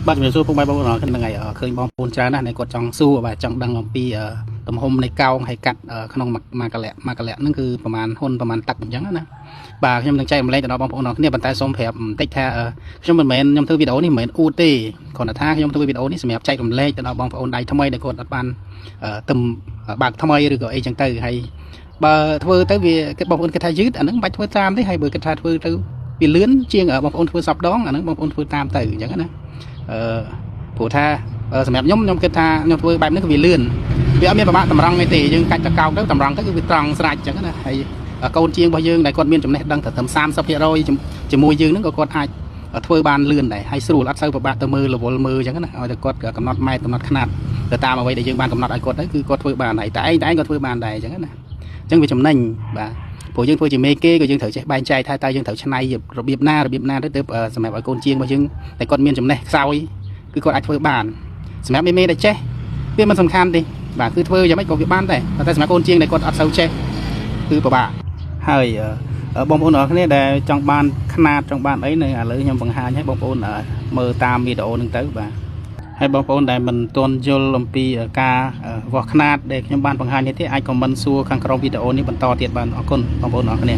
bạn mình xui phong bay bao nó cái ngày ở khơi bom phun trà này cột trong xu và trong đằng lòng pi ở tầm hômในcao hay cắt ở khung mặt màกะแหละนั่นคือประมาณหุ่นประมาณตักอย่างนั้นนะบ่าខ្ញុំនឹងចែកម្លែងទៅដល់បងប្អូនគ្នាប៉ុន្តែសូមប្រាប់បន្តិចថាខ្ញុំមិនមែនខ្ញុំធ្វើវីដេអូនេះមិនមែនអ៊ូទេគ្រាន់តែថាខ្ញុំធ្វើវីដេអូនេះសម្រាប់ចែករំលែកទៅដល់បងប្អូនដៃថ្មីដែលគាត់អត់បានទឹមបាក់ថ្មីឬក៏អីចឹងទៅហើយបើធ្វើទៅវាគេបងប្អូនគិតថាយឺតអាហ្នឹងមិនបាច់ធ្វើតាមទេហើយបើគិតថាធ្វើទៅវាលឿនជាងបងប្អូនធ្វើសពដងអាហ្នឹងបងប្អូនធ្វើតាមទៅអញ្ចឹងណាព្រោះថាសម្រាប់ខ្ញុំគិតថាខ្ញុំធ្វើបែបនេះគឺវាលឿនវាអត់មានប្របាក់តម្រង់ទេយើងកាច់តកោកទៅតម្រង់ទៅគឺវាត្រង់ស្រាច់អញ្ចឹងណាហើយកូនជាងរបស់យើងដែលគាត់មានចំណេះដឹងត្រឹម30%ជាមួយយើងហ្នឹងក៏គាត់អាចធ្វើបានលឿនដែរហើយស្រួលអត់សូវពិបាកទៅមើលរវល់មើលអញ្ចឹងណាឲ្យតែគាត់កំណត់ម៉ែត្រកំណត់ຂະຫນាត់ទៅតាមអ្វីដែលយើងបានកំណត់ឲ្យគាត់ទៅគឺគាត់ធ្វើបានហើយតែឯងគាត់ធ្វើបានដែរអញ្ចឹងណាអញ្ចឹងវាចំណេញបាទព្រោះយើងធ្វើជាមេគេក៏យើងត្រូវចេះបែងចែកថាតើយើងត្រូវឆ្នៃរបៀបណាទៅសម្រាប់ឲ្យកូនជាងរបស់យើងតែគាត់មានចំណេះខ្សោយគឺគាត់អាចធ្វើបានសម្រាប់មេដែលចេះវាមិនសំខាន់ទេបាទគឺធ្វើយ៉ាងម៉េចក៏វាបានដែរតែសម្រាប់កូនជាងដែលគាត់អត់សូវចេះគឺពិបាកហើយបងប្អូនអរគ្នាដែលចង់បានຂະຫນាត់ចង់បានអីនៅឥឡូវខ្ញុំបង្ហាញឲ្យបងប្អូនមើលតាមវីដេអូហ្នឹងទៅបាទហើយបងប្អូនដែលមិនទាន់យល់អំពីការវាស់ຂະຫນាត់ដែលខ្ញុំបានបង្ហាញនេះទេអាចខមមិនសួរខាងក្រោមវីដេអូនេះបន្តទៀតបានអរគុណបងប្អូនអរគ្នា